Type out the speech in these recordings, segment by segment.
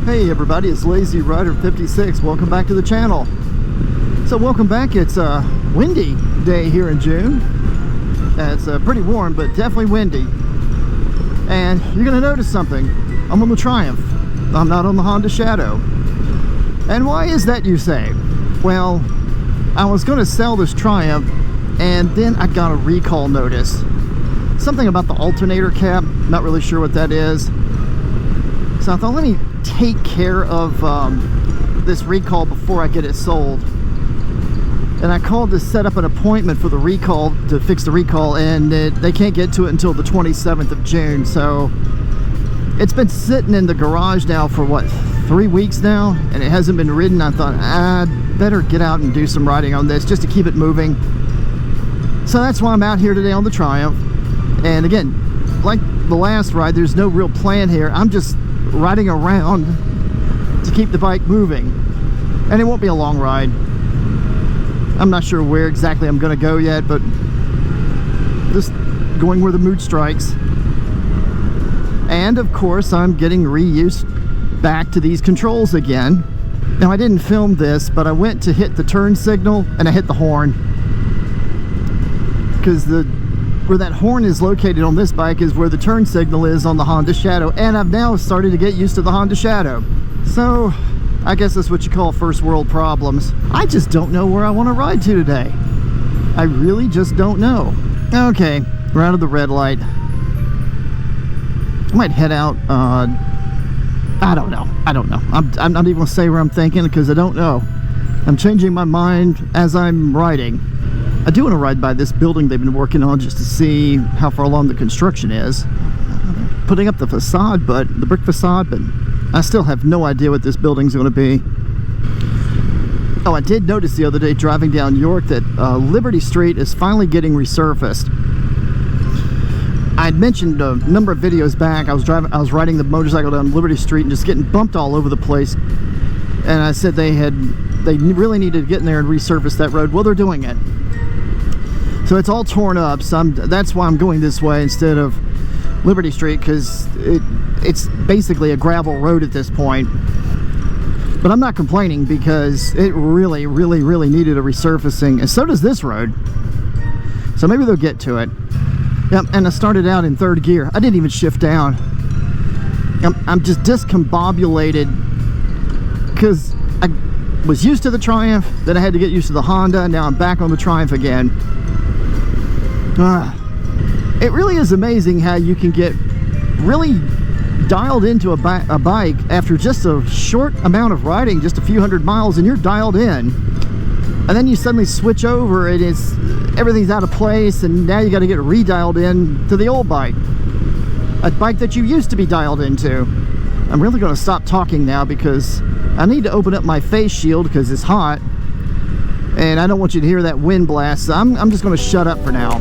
Hey everybody, it's Lazy Rider 56. Welcome back to the channel. So welcome back. It's a windy day here in June. It's pretty warm, but definitely windy. And you're gonna notice something. I'm on the Triumph. I'm not on the Honda Shadow. And why is that, you say? Well, I was gonna sell this Triumph and then I got a recall notice. Something about the alternator cap, not really sure what that is. So I thought, let me take care of this recall before I get it sold. And I called to set up an appointment for the recall, to fix the recall, and they can't get to it until the 27th of June. So it's been sitting in the garage now for what, 3 weeks now, and it hasn't been ridden. I thought I'd better get out and do some riding on this just to keep it moving. So that's why I'm out here today on the Triumph. And again, like the last ride, there's no real plan here. I'm just riding around to keep the bike moving, and it won't be a long ride. I'm not sure where exactly I'm going to go yet, but just going where the mood strikes. And of course I'm getting reused back to these controls again. Now I didn't film this, but I went to hit the turn signal and I hit the horn, because where that horn is located on this bike is where the turn signal is on the Honda Shadow, and I've now started to get used to the Honda Shadow. So I guess that's what you call first world problems. I just don't know where I want to ride to today. I really just don't know. Okay, we're out of the red light. I might head out, I don't know. I'm not even gonna say where I'm thinking, because I don't know. I'm changing my mind as I'm riding. I do want to ride by this building they've been working on just to see how far along the construction is. Putting up the facade, but the brick facade, but I still have no idea what this building's going to be. Oh, I did notice the other day driving down York that Liberty Street is finally getting resurfaced. I had mentioned a number of videos back, I was riding the motorcycle down Liberty Street and just getting bumped all over the place. And I said they really needed to get in there and resurface that road. Well, they're doing it. So it's all torn up, so that's why I'm going this way instead of Liberty Street, because it's basically a gravel road at this point. But I'm not complaining, because it really needed a resurfacing, and so does this road. So maybe they'll get to it. Yep, and I started out in third gear. I didn't even shift down. I'm just discombobulated, because I was used to the Triumph, then I had to get used to the Honda, and now I'm back on the Triumph again. It really is amazing how you can get really dialed into a bike after just a short amount of riding, just a few hundred miles, and you're dialed in. And then you suddenly switch over and everything's out of place, and now you got to get redialed in to the old bike. A bike that you used to be dialed into. I'm really going to stop talking now, because I need to open up my face shield because it's hot. And I don't want you to hear that wind blast, so I'm just going to shut up for now.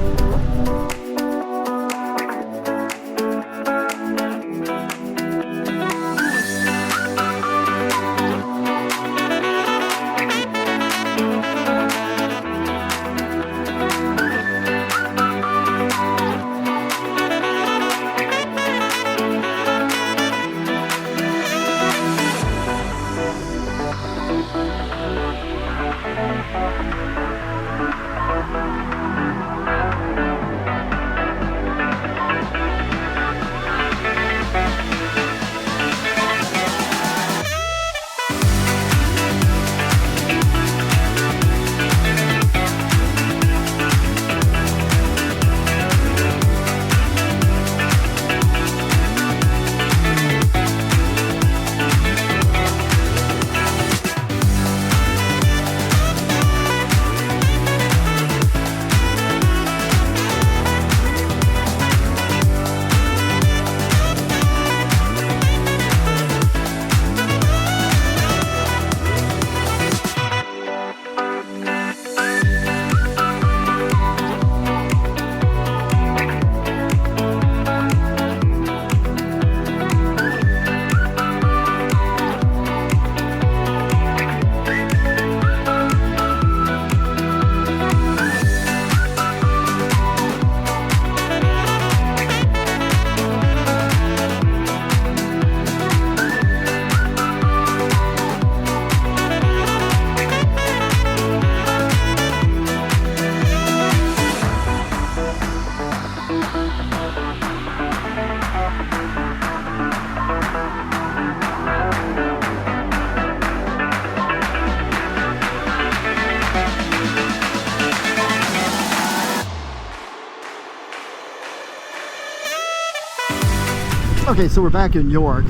Okay, so we're back in York.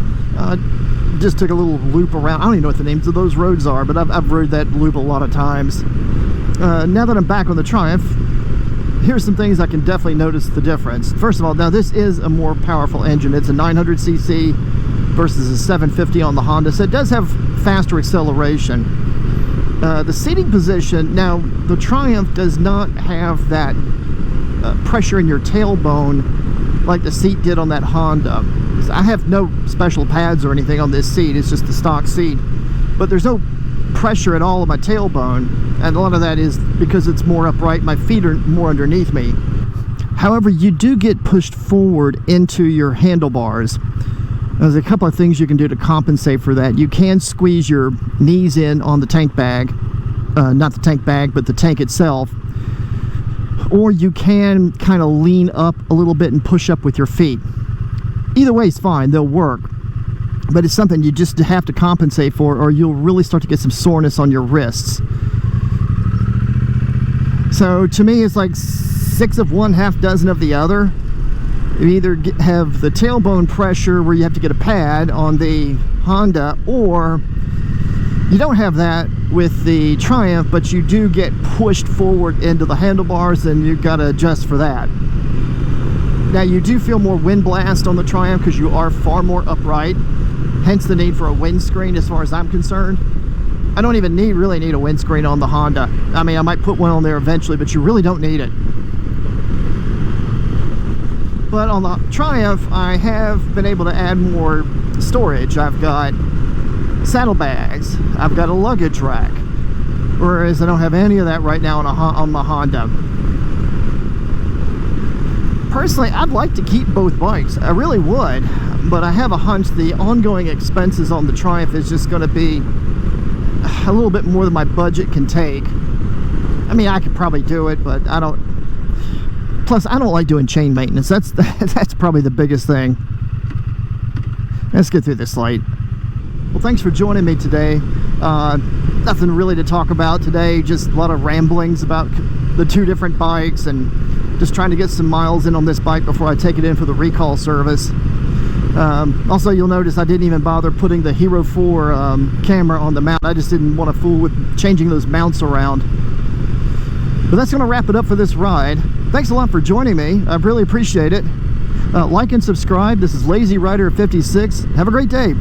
Just took a little loop around. I don't even know what the names of those roads are, but I've rode that loop a lot of times. Now that I'm back on the Triumph, here's some things I can definitely notice the difference. First of all, now this is a more powerful engine. It's a 900cc versus a 750 on the Honda, so it does have faster acceleration. The seating position, now the Triumph does not have that pressure in your tailbone like the seat did on that Honda. I have no special pads or anything on this seat, it's just the stock seat, but there's no pressure at all on my tailbone, and a lot of that is because it's more upright, my feet are more underneath me. However, you do get pushed forward into your handlebars. There's a couple of things you can do to compensate for that. You can squeeze your knees in on the tank bag, not the tank bag, but the tank itself, or you can kind of lean up a little bit and push up with your feet. Either way is fine, they'll work, but it's something you just have to compensate for, or you'll really start to get some soreness on your wrists. So to me, it's like 6 of one, half dozen of the other. You either have the tailbone pressure where you have to get a pad on the Honda, or you don't have that with the Triumph, but you do get pushed forward into the handlebars, and you've got to adjust for that. Now, you do feel more wind blast on the Triumph because you are far more upright, hence the need for a windscreen as far as I'm concerned. I don't even really need a windscreen on the Honda. I mean, I might put one on there eventually, but you really don't need it. But on the Triumph, I have been able to add more storage. I've got saddlebags, I've got a luggage rack, whereas I don't have any of that right now on my Honda. Personally, I'd like to keep both bikes, I really would, but I have a hunch the ongoing expenses on the Triumph is just going to be a little bit more than my budget can take. I mean, I could probably do it, but I don't. Plus, I don't like doing chain maintenance. That's probably the biggest thing. Let's get through this light. Well, thanks for joining me today. Nothing really to talk about today, just a lot of ramblings about the two different bikes and just trying to get some miles in on this bike before I take it in for the recall service. Also, you'll notice I didn't even bother putting the Hero 4 camera on the mount. I just didn't want to fool with changing those mounts around. But that's going to wrap it up for this ride. Thanks a lot for joining me. I really appreciate it. Like and subscribe. This is Lazy Rider 56. Have a great day.